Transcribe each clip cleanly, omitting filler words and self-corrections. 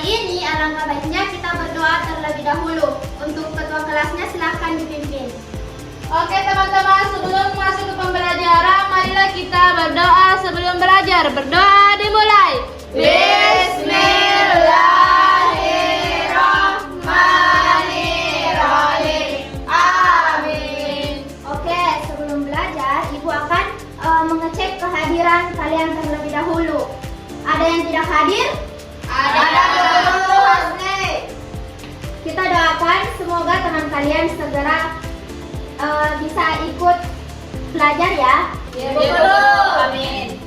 ini alangkah baiknya kita berdoa terlebih dahulu. Untuk ketua kelasnya silahkan dipimpin. Oke teman-teman, sebelum masuk ke pembelajaran, marilah kita berdoa sebelum belajar. Berdoa dimulai. Bismillahirrahmanirrahim. Amin. Oke, sebelum belajar, Ibu akan mengecek kehadiran kalian terlebih dahulu. Ada yang tidak hadir? Ada Guru Husni. Kita doakan semoga teman kalian segera bisa ikut belajar ya. Ya, Guru. Amin.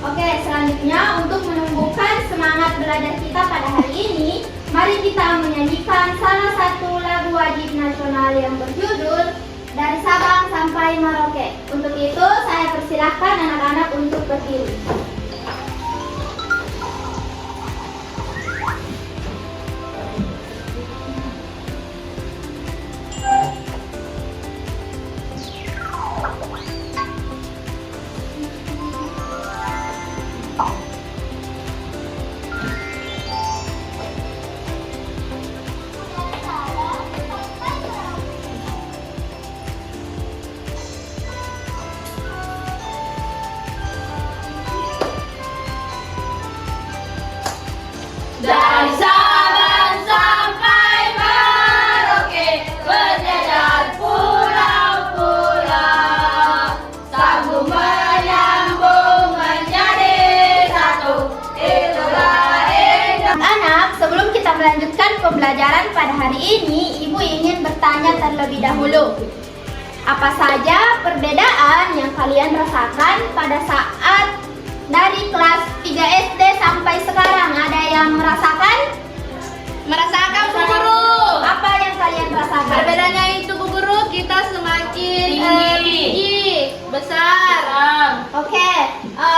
Oke, selanjutnya untuk menumbuhkan semangat belajar kita pada hari ini, mari kita menyanyikan salah satu lagu wajib nasional yang berjudul Dari Sabang Sampai Merauke. Untuk itu, saya persilahkan anak-anak untuk berdiri. Dari Sabang sampai Merauke, berjajar pulau-pulau, sambung menyambung menjadi satu. Itulah Indonesia. Anak, sebelum kita melanjutkan pembelajaran pada hari ini, Ibu ingin bertanya terlebih dahulu. Apa saja perbedaan yang kalian rasakan pada saat dari kelas 3 SD sampai sekarang? Ada yang merasakan? Merasakan Bu Guru. Apa yang kalian rasakan? Perbedaannya itu Bu Guru, kita semakin tinggi, besar. Oke,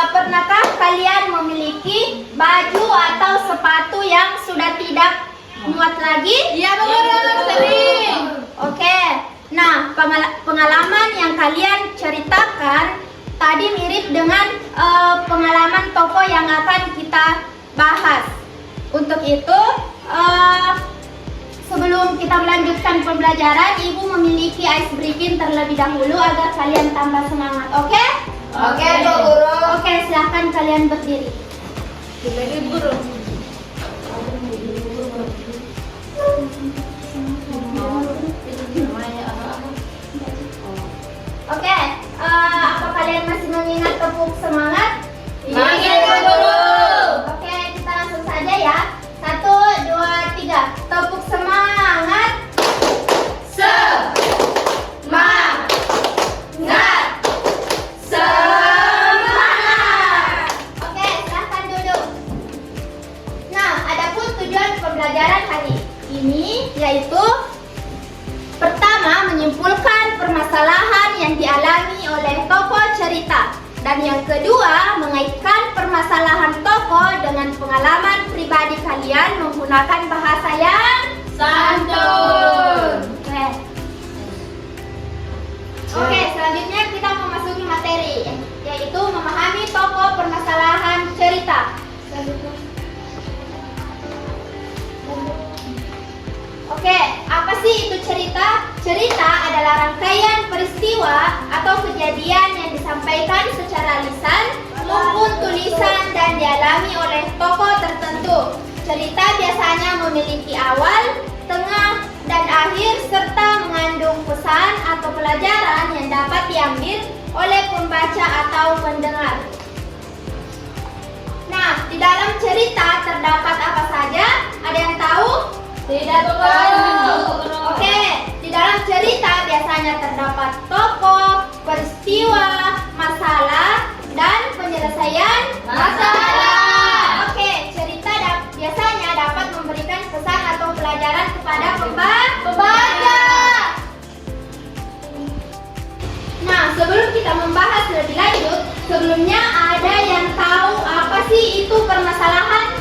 pernahkah kalian memiliki baju atau sepatu yang sudah tidak muat lagi? Iya Bu Guru, sering. Oke, nah pengalaman yang kalian ceritakan tadi mirip dengan pengalaman toko yang akan kita bahas. Untuk itu, sebelum kita melanjutkan pembelajaran, Ibu memiliki ice breaking terlebih dahulu agar kalian tambah semangat. Oke? Oke, Bu Guru. Oke, silahkan kalian berdiri. Berdiri Bu Guru. Oke, apa kalian masih mengingat tepuk semangat? Ingat, Bu Guru. Oke, kita langsung saja ya. 1, 2, 3. Tepuk semangat. Semangat. Semangat. Oke, silahkan duduk. Nah, adapun tujuan pembelajaran hari ini yaitu pertama, menyimpulkan permasalahan yang dialami oleh tokoh cerita. Dan yang kedua, mengaitkan permasalahan tokoh dengan pengalaman pribadi kalian menggunakan bahasa yang Santun. Oke, selanjutnya kita memasuki materi, yaitu memahami tokoh permasalahan cerita. Oke, apa sih itu cerita? Cerita adalah rangkaian peristiwa atau kejadian yang disampaikan secara lisan maupun tulisan dan dialami oleh tokoh tertentu. Cerita biasanya memiliki awal, tengah, dan akhir serta mengandung pesan atau pelajaran yang dapat diambil oleh pembaca atau pendengar. Nah, di dalam cerita terdapat apa saja? Ada yang tahu? Tidak Bu Guru. Oke, di dalam cerita biasanya terdapat tokoh, peristiwa, masalah, dan penyelesaian masalah. Oke, cerita biasanya dapat memberikan pesan atau pelajaran kepada pembaca. Nah, sebelum kita membahas lebih lanjut, sebelumnya ada yang tahu apa sih itu permasalahan?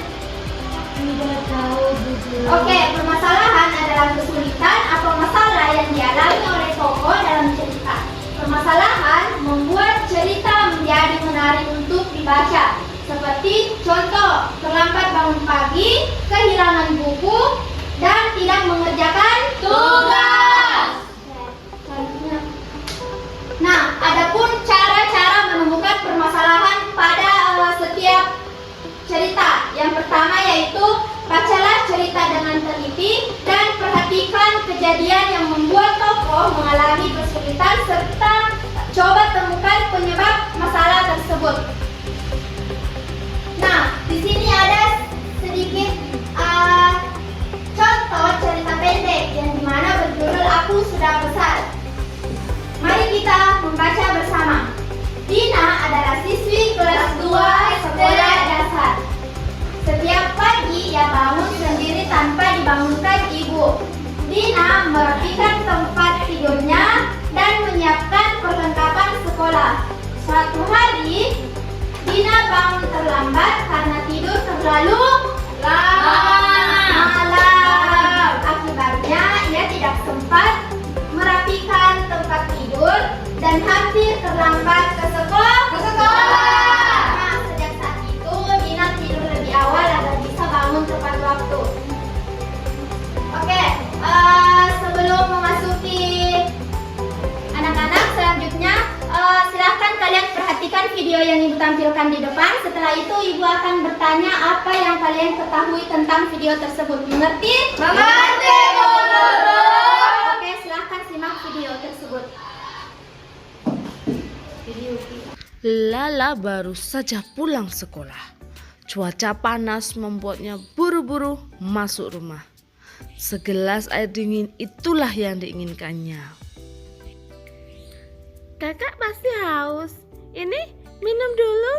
Tidak tahu Bu Guru. Oke, permasalahan adalah kesulitan atau masalah yang dialami oleh tokoh dalam cerita. Permasalahan membuat cerita menjadi menarik untuk dibaca, seperti kita membaca bersama. Dina adalah siswi kelas 2 sekolah dasar. Setiap pagi ia bangun sendiri tanpa dibangunkan ibu. Dina merapikan tempat tidurnya dan menyiapkan perlengkapan sekolah. Suatu hari, Dina bangun terlambat karena tidur terlalu malam. Akibatnya, ia tidak sempat merapikan tempat tidur dan hampir terlambat ke sekolah. Nah, sejak saat itu, Dina tidur lebih awal agar bisa bangun tepat waktu. Oke, sebelum memasuki anak-anak selanjutnya, silahkan kalian perhatikan video yang ibu tampilkan di depan. Setelah itu ibu akan bertanya apa yang kalian ketahui tentang video tersebut. Mengerti? Mengerti, Bu Guru. Oke, silahkan simak video tersebut. Lala baru saja pulang sekolah. Cuaca panas membuatnya buru-buru masuk rumah. Segelas air dingin itulah yang diinginkannya. Kakak pasti haus. Ini minum dulu.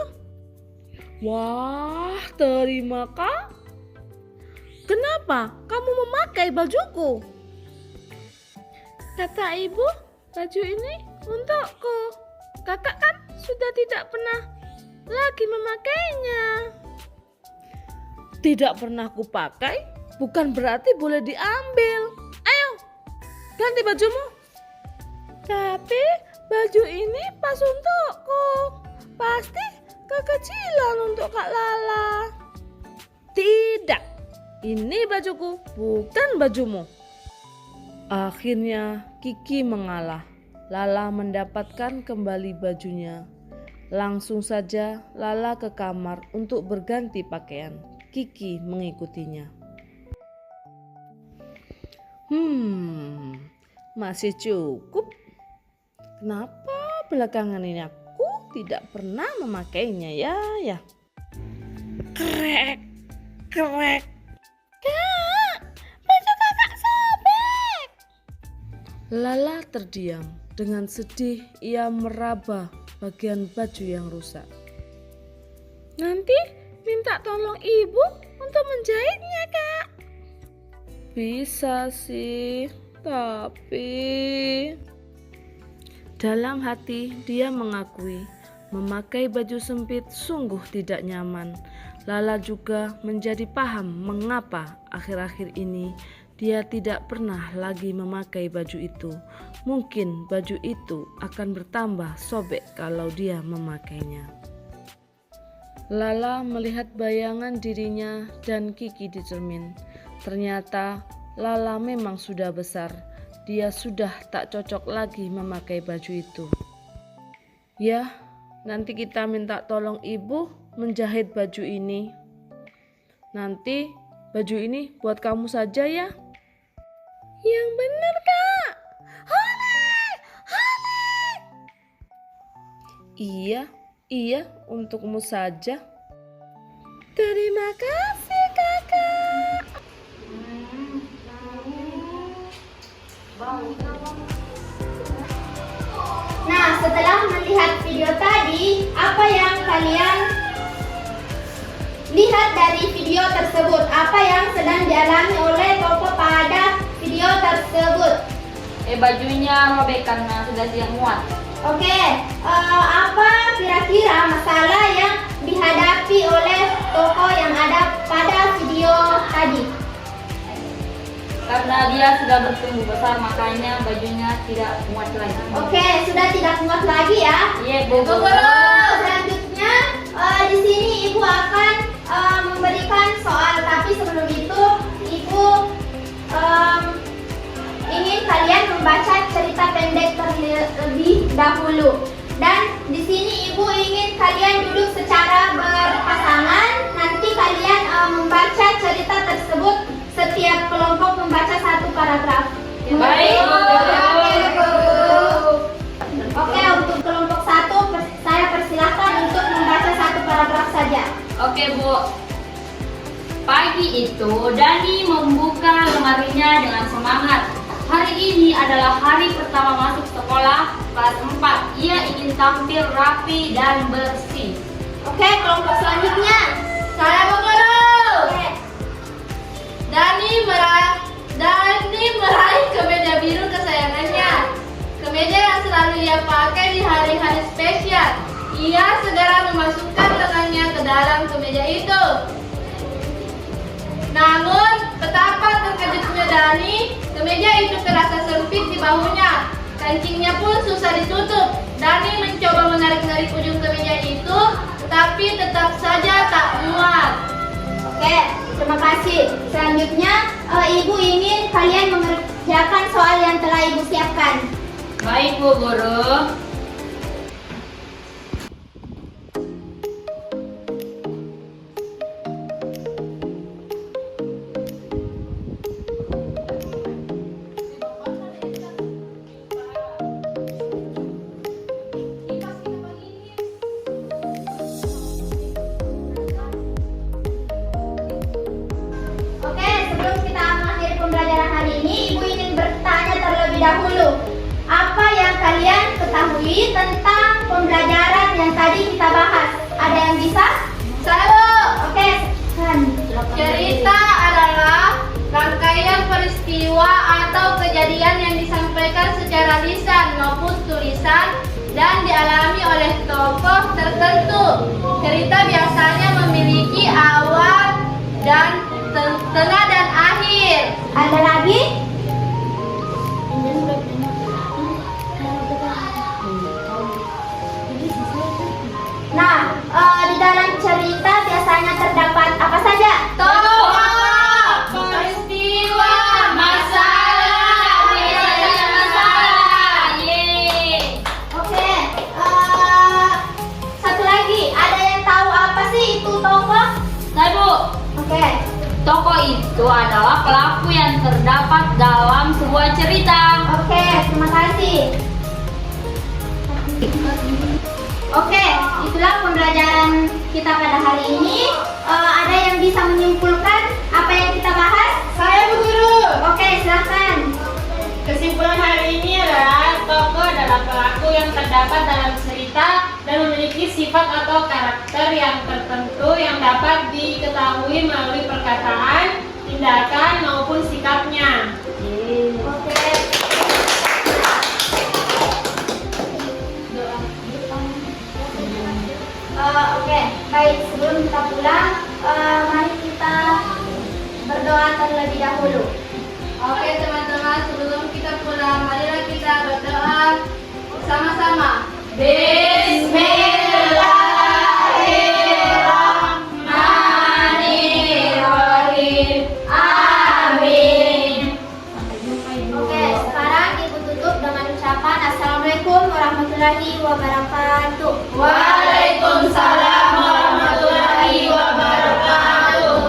Wah, terima kak. Kenapa kamu memakai bajuku? Kata ibu, baju ini untukku. Kakak kan sudah tidak pernah lagi memakainya. Tidak pernah kupakai bukan berarti boleh diambil. Ayo, ganti bajumu. Tapi baju ini pas untukku. Pasti kekecilan untuk Kak Lala. Tidak, ini bajuku, bukan bajumu. Akhirnya Kiki mengalah. Lala mendapatkan kembali bajunya. Langsung saja Lala ke kamar untuk berganti pakaian. Kiki mengikutinya. Masih cukup. Kenapa belakangan ini aku tidak pernah memakainya ya? Krek. Kak, baju kakak sobek. Lala terdiam. Dengan sedih ia meraba bagian baju yang rusak. Nanti minta tolong ibu untuk menjahitnya, Kak. Bisa sih, tapi dalam hati dia mengakui memakai baju sempit sungguh tidak nyaman. Lala juga menjadi paham mengapa akhir-akhir ini dia tidak pernah lagi memakai baju itu. Mungkin baju itu akan bertambah sobek kalau dia memakainya. Lala melihat bayangan dirinya dan Kiki di cermin. Ternyata Lala memang sudah besar. Dia sudah tak cocok lagi memakai baju itu. Ya, nanti kita minta tolong ibu menjahit baju ini. Nanti baju ini buat kamu saja ya. Yang benar, Kak. Iya, untukmu saja. Terima kasih, Kakak. Nah, setelah melihat video tadi, apa yang kalian lihat dari video tersebut? Apa yang sedang dialami oleh Koko pada video tersebut? Bajunya robek karena sudah tidak muat. Oke, apa kira-kira masalah yang dihadapi oleh Koko yang ada pada video tadi? Karena dia sudah bertumbuh besar, makanya bajunya tidak muat lagi. Oke, sudah tidak muat lagi ya. Iya, Bu Guru. Selanjutnya di sini ibu akan memberikan soal, tapi sebelum itu ibu ingin kalian membaca cerita pendek terlebih dahulu. Dan di sini ibu ingin kalian duduk secara berpasangan. Nanti kalian membaca cerita tersebut. Setiap kelompok membaca satu paragraf. Baik, Bu Guru. Oke, untuk kelompok 1 saya persilahkan untuk membaca satu paragraf saja. Oke, Bu. Pagi itu Dani membuka lemarinya dengan semangat. Hari ini adalah hari pertama masuk sekolah kelas 4. Ia ingin tampil rapi dan bersih. Oke, kelompok selanjutnya. Saya Bu Guru. Oke. Dani meraih kemeja biru kesayangannya. Kemeja yang selalu ia pakai di hari-hari spesial. Ia segera memasukkan lengannya ke dalam kemeja itu. Namun, betapa terkejutnya Dani, kemeja itu terasa sempit di bahunya. Kancingnya pun susah ditutup. Dani mencoba menarik-narik ujung kemeja itu, tetapi tetap saja tak muat. Oke, terima kasih. Selanjutnya, Ibu ingin kalian mengerjakan soal yang telah Ibu siapkan. Baik Bu Guru. Oke, sebelum kita mengakhiri pembelajaran hari ini, Ibu ingin bertanya terlebih dahulu. Apa yang kalian ketahui tentang pembelajaran yang tadi kita bahas? Ada yang bisa? Saya Oke, kan. cerita adalah rangkaian peristiwa atau kejadian yang disampaikan secara lisan maupun tulisan dan dialami oleh tokoh tertentu. Cerita biasanya memiliki awal dan tengah dan akhir. Ada lagi? Nah, di dalam cerita biasanya terdapat apa saja? Tokoh, peristiwa, masalah, Yeay. Oke, satu lagi. Ada yang tahu apa sih itu tokoh? Nah Bu, Oke, tokoh itu adalah pelaku yang terdapat dalam sebuah cerita. oke, terima kasih. Oke, itulah pembelajaran kita pada hari ini. Ada yang bisa menyimpulkan apa yang kita bahas? Saya Bu Guru. Oke, silakan. Kesimpulan hari ini adalah tokoh adalah pelaku yang terdapat dalam cerita dan memiliki sifat atau karakter yang tertentu yang dapat diketahui melalui perkataan, tindakan maupun sikapnya. Oke. Oke, baik. Sebelum kita pulang, mari kita berdoa terlebih dahulu. Oke teman-teman, sebelum kita pulang, marilah kita berdoa sama-sama. Bismillahirrahmanirrahim. Amin. Oke, sekarang Ibu tutup dengan ucapan Assalamualaikum warahmatullahi wabarakatuh. Waalaikumsalam warahmatullahi wabarakatuh.